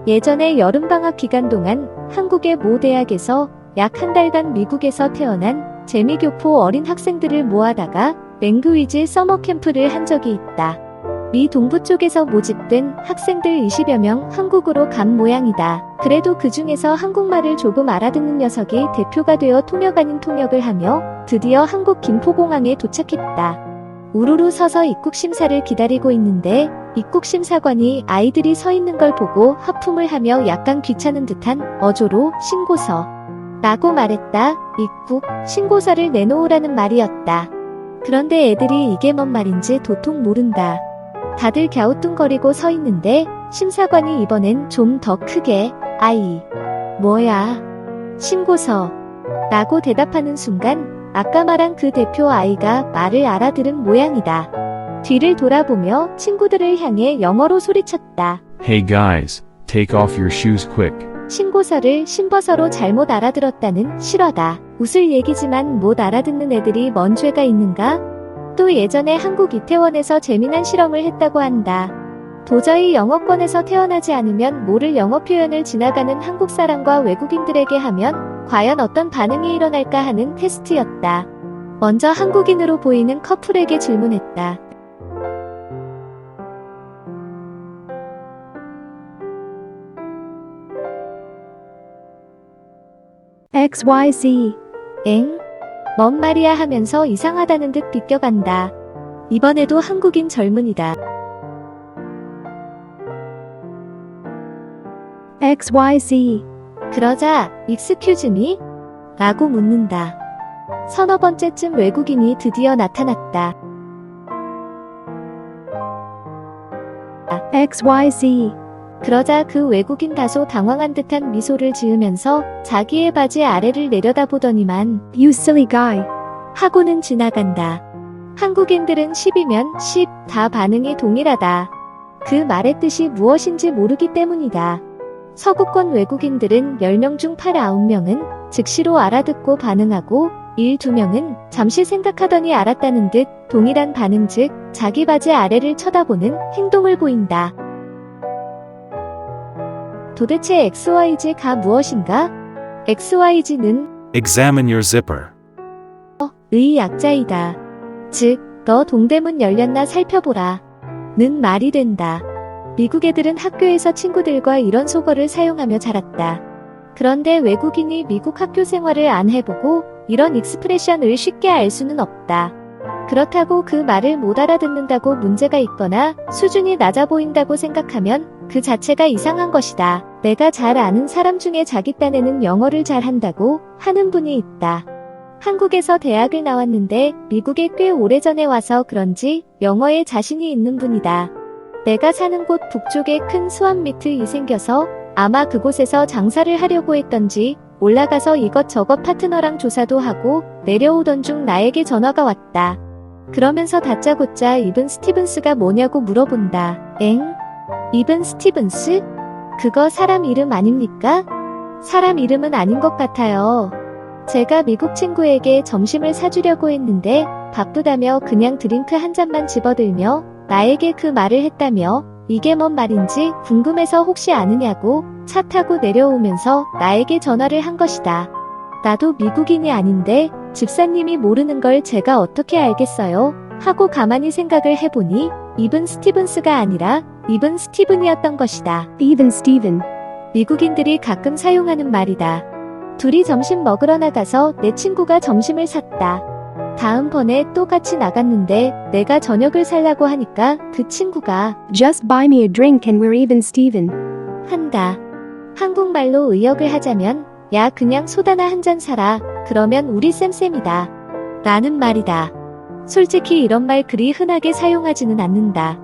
예전에 여름방학 기간 동안 한국의 모 대학에서 약 한 달간 미국에서 태어난 재미교포 어린 학생들을 모아다가 랭귀지 서머 캠프를 한 적이 있다. 미 동부 쪽에서 모집된 학생들 20여 명 한국으로 간 모양이다. 그래도 그 중에서 한국말을 조금 알아듣는 녀석이 대표가 되어 통역 아닌 통역을 하며 드디어 한국 김포공항에 도착했다. 우르르 서서 입국심사를 기다리고 있는데 입국심사관이 아이들이 서 있는 걸 보고 하품을 하며 약간 귀찮은 듯한 어조로 신고서 라고 말했다. 입국 신고서를 내놓으라는 말이었다. 그런데 애들이 이게 뭔 말인지 도통 모른다. 다들 갸우뚱거리고 서 있는데 심사관이 이번엔 좀 더 크게 아이 뭐야 신고서 라고 대답하는 순간 아까 말한 그 대표 아이가 말을 알아들은 모양이다. 뒤를 돌아보며 친구들을 향해 영어로 소리쳤다. Hey guys, take off your shoes quick. 신고서를 신버서로 잘못 알아들었다는 실화다. 웃을 얘기지만 못 알아듣는 애들이 뭔 죄가 있는가? 또 예전에 한국 이태원에서 재미난 실험을 했다고 한다. 도저히 영어권에서 태어나지 않으면 모를 영어 표현을 지나가는 한국 사람과 외국인들에게 하면 과연 어떤 반응이 일어날까 하는 테스트였다. 먼저 한국인으로 보이는 커플에게 질문했다. XYZ 엥? 뭔 말이야 하면서 이상하다는 듯 비껴간다. 이번에도 한국인 젊은이다. XYZ 그러자 Excuse me? 라고 묻는다. 서너 번째쯤 외국인이 드디어 나타났다. XYZ 그러자 그 외국인 다소 당황한 듯한 미소를 지으면서 자기의 바지 아래를 내려다보더니만 You silly guy 하고는 지나간다. 한국인들은 10이면 10 다 반응이 동일하다. 그 말의 뜻이 무엇인지 모르기 때문이다. 서구권 외국인들은 10명 중 8, 9명은 즉시로 알아듣고 반응하고 1, 2명은 잠시 생각하더니 알았다는 듯 동일한 반응 즉 자기 바지 아래를 쳐다보는 행동을 보인다. 도대체 XYZ가 무엇인가? XYZ는 Examine your zipper. 의 약자이다. 즉, 너 동대문 열렸나 살펴보라. 는 말이 된다. 미국 애들은 학교에서 친구들과 이런 속어를 사용하며 자랐다. 그런데 외국인이 미국 학교 생활을 안 해보고 이런 익스프레션을 쉽게 알 수는 없다. 그렇다고 그 말을 못 알아듣는다고 문제가 있거나 수준이 낮아 보인다고 생각하면 그 자체가 이상한 것이다. 내가 잘 아는 사람 중에 자기 딴에는 영어를 잘한다고 하는 분이 있다. 한국에서 대학을 나왔는데 미국에 꽤 오래전에 와서 그런지 영어에 자신이 있는 분이다. 내가 사는 곳 북쪽에 큰 수암미틀이 생겨서 아마 그곳에서 장사를 하려고 했던지 올라가서 이것저것 파트너랑 조사도 하고 내려오던 중 나에게 전화가 왔다. 그러면서 다짜고짜 이븐 스티븐스가 뭐냐고 물어본다. 엥? 이븐 스티븐스? 그거 사람 이름 아닙니까? 사람 이름은 아닌 것 같아요. 제가 미국 친구에게 점심을 사주려고 했는데 바쁘다며 그냥 드링크 한 잔만 집어들며 나에게 그 말을 했다며 이게 뭔 말인지 궁금해서 혹시 아느냐고 차 타고 내려오면서 나에게 전화를 한 것이다. 나도 미국인이 아닌데 집사님이 모르는 걸 제가 어떻게 알겠어요? 하고 가만히 생각을 해보니 이븐 스티븐스가 아니라 이븐 스티븐이었던 것이다. 이븐 스티븐. 미국인들이 가끔 사용하는 말이다. 둘이 점심 먹으러 나가서 내 친구가 점심을 샀다. 다음번에 또 같이 나갔는데 내가 저녁을 살라고 하니까 그 친구가 Just buy me a drink and we're even Steven 한다. 한국말로 의역을 하자면 야 그냥 소다나 한 잔 사라. 그러면 우리 쌤쌤이다. 라는 말이다. 솔직히 이런 말 그리 흔하게 사용하지는 않는다.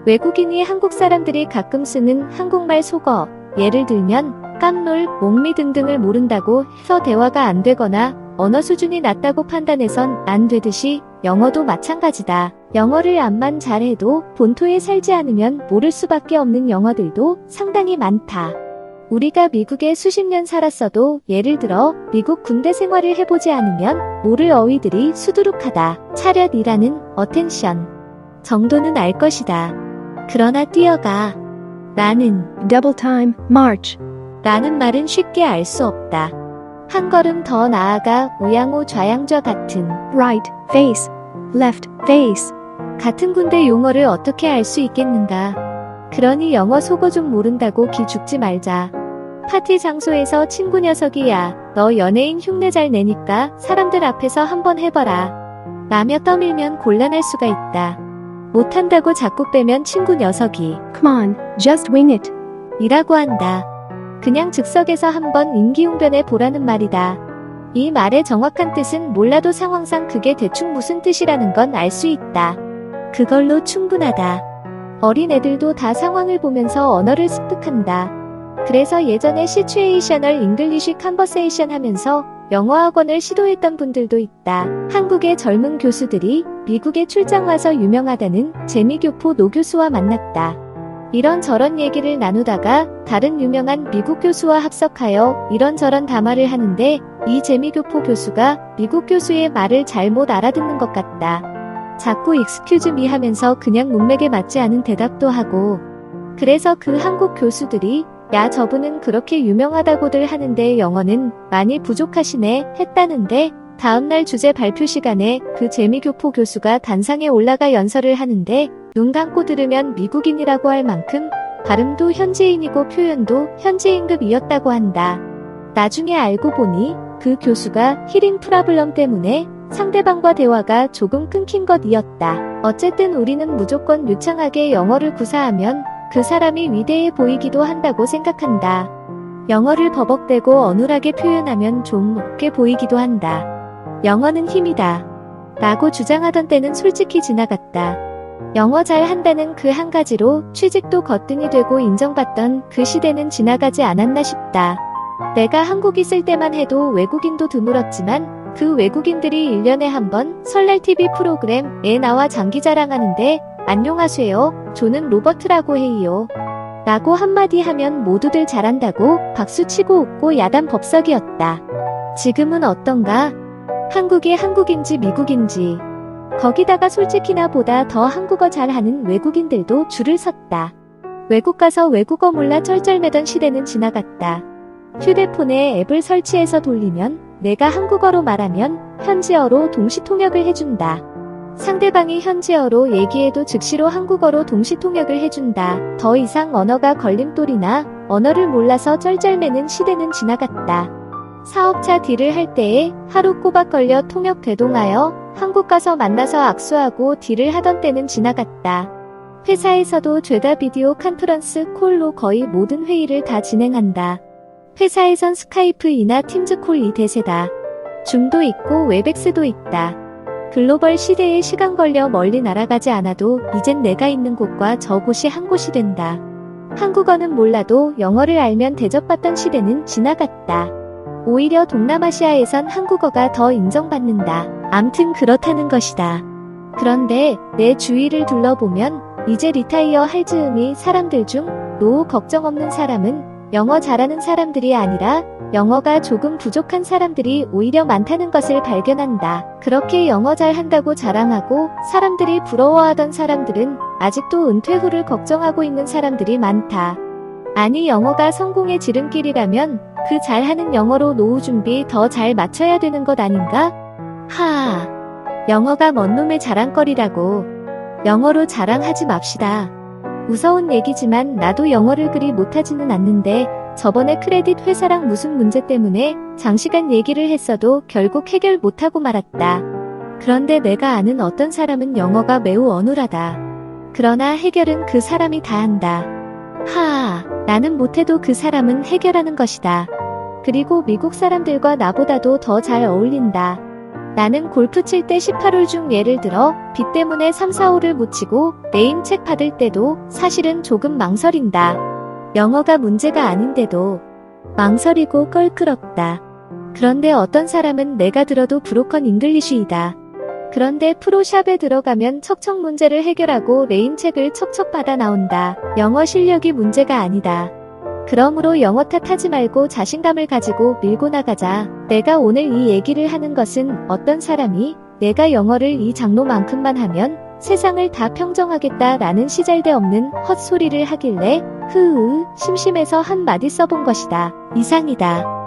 외국인이 한국 사람들이 가끔 쓰는 한국말 속어 예를 들면 깜놀, 목미 등등을 모른다고 해서 대화가 안 되거나 언어 수준이 낮다고 판단해선 안 되듯이 영어도 마찬가지다. 영어를 암만 잘해도 본토에 살지 않으면 모를 수밖에 없는 영어들도 상당히 많다. 우리가 미국에 수십 년 살았어도 예를 들어 미국 군대 생활을 해보지 않으면 모를 어휘들이 수두룩하다. 차렷이라는 attention 정도는 알 것이다. 그러나 뛰어가 나는 double time, march, 라는 말은 쉽게 알 수 없다. 한 걸음 더 나아가 우양호 좌양좌 같은 right, face, left, face, 같은 군대 용어를 어떻게 알 수 있겠는가. 그러니 영어 속어 좀 모른다고 기 죽지 말자. 파티 장소에서 친구 녀석이 야, 너 연예인 흉내 잘 내니까 사람들 앞에서 한번 해봐라. 라며 떠밀면 곤란할 수가 있다. 못한다고 자꾸 빼면 친구 녀석이 come on, just wing it, 이라고 한다. 그냥 즉석에서 한번 임기응변해 보라는 말이다. 이 말의 정확한 뜻은 몰라도 상황상 그게 대충 무슨 뜻이라는 건 알 수 있다. 그걸로 충분하다. 어린애들도 다 상황을 보면서 언어를 습득한다. 그래서 예전에 시츄에이셔널 잉글리쉬 컨버세이션 하면서 영어 학원을 시도했던 분들도 있다. 한국의 젊은 교수들이 미국에 출장 와서 유명하다는 재미교포 노 교수와 만났다. 이런저런 얘기를 나누다가 다른 유명한 미국 교수와 합석하여 이런저런 담화를 하는데 이 재미교포 교수가 미국 교수의 말을 잘못 알아듣는 것 같다. 자꾸 excuse me 하면서 그냥 문맥에 맞지 않은 대답도 하고 그래서 그 한국 교수들이 야 저분은 그렇게 유명하다고들 하는데 영어는 많이 부족하시네 했다는데 다음날 주제 발표 시간에 그 재미교포 교수가 단상에 올라가 연설을 하는데 눈 감고 들으면 미국인이라고 할 만큼 발음도 현지인이고 표현도 현지인급이었다고 한다. 나중에 알고 보니 그 교수가 히링 프라블럼 때문에 상대방과 대화가 조금 끊긴 것이었다. 어쨌든 우리는 무조건 유창하게 영어를 구사하면 그 사람이 위대해 보이기도 한다고 생각한다. 영어를 버벅대고 어눌하게 표현하면 좀 높게 보이기도 한다. 영어는 힘이다. 라고 주장하던 때는 솔직히 지나갔다. 영어 잘 한다는 그 한 가지로 취직도 거뜬히 되고 인정받던 그 시대는 지나가지 않았나 싶다. 내가 한국 있을 때만 해도 외국인도 드물었지만 그 외국인들이 1년에 한 번 설날 TV 프로그램에 나와 장기 자랑하는데 안녕하세요. 저는 로버트라고 해요. 라고 한마디 하면 모두들 잘한다고 박수치고 웃고 야단 법석이었다. 지금은 어떤가? 한국이 한국인지 미국인지. 거기다가 솔직히 나보다 더 한국어 잘하는 외국인들도 줄을 섰다. 외국 가서 외국어 몰라 쩔쩔매던 시대는 지나갔다. 휴대폰에 앱을 설치해서 돌리면 내가 한국어로 말하면 현지어로 동시통역을 해준다. 상대방이 현지어로 얘기해도 즉시로 한국어로 동시통역을 해준다. 더 이상 언어가 걸림돌이나 언어를 몰라서 쩔쩔매는 시대는 지나갔다. 사업차 딜을 할 때에 하루 꼬박 걸려 통역 대동하여 한국 가서 만나서 악수하고 딜을 하던 때는 지나갔다. 회사에서도 죄다 비디오 컨퍼런스 콜로 거의 모든 회의를 다 진행한다. 회사에선 스카이프이나 팀즈콜이 대세다. 줌도 있고 웨백스도 있다. 글로벌 시대에 시간 걸려 멀리 날아가지 않아도 이젠 내가 있는 곳과 저곳이 한 곳이 된다. 한국어는 몰라도 영어를 알면 대접받던 시대는 지나갔다. 오히려 동남아시아에선 한국어가 더 인정받는다. 암튼 그렇다는 것이다. 그런데 내 주위를 둘러보면 이제 리타이어 할 즈음이 사람들 중 노후 걱정 없는 사람은 영어 잘하는 사람들이 아니라 영어가 조금 부족한 사람들이 오히려 많다는 것을 발견한다. 그렇게 영어 잘한다고 자랑하고 사람들이 부러워하던 사람들은 아직도 은퇴 후를 걱정하고 있는 사람들이 많다. 아니 영어가 성공의 지름길이라면 그 잘하는 영어로 노후 준비 더 잘 맞춰야 되는 것 아닌가? 하아. 영어가 뭔 놈의 자랑거리라고. 영어로 자랑하지 맙시다. 무서운 얘기지만 나도 영어를 그리 못하지는 않는데 저번에 크레딧 회사랑 무슨 문제 때문에 장시간 얘기를 했어도 결국 해결 못하고 말았다. 그런데 내가 아는 어떤 사람은 영어가 매우 어눌하다. 그러나 해결은 그 사람이 다 한다. 하아, 나는 못해도 그 사람은 해결하는 것이다. 그리고 미국 사람들과 나보다도 더 잘 어울린다. 나는 골프 칠 때 18홀 중 예를 들어 비 때문에 3, 4홀을 못 치고 네임책 받을 때도 사실은 조금 망설인다. 영어가 문제가 아닌데도 망설이고 껄끄럽다. 그런데 어떤 사람은 내가 들어도 브로컨 잉글리쉬이다. 그런데 프로샵에 들어가면 척척 문제를 해결하고 레인책을 척척 받아 나온다. 영어 실력이 문제가 아니다. 그러므로 영어 탓하지 말고 자신감을 가지고 밀고 나가자. 내가 오늘 이 얘기를 하는 것은 어떤 사람이 내가 영어를 이 장로만큼만 하면 세상을 다 평정하겠다라는 시잘데없는 헛소리를 하길래 흐으, 심심해서 한 마디 써본 것이다. 이상이다.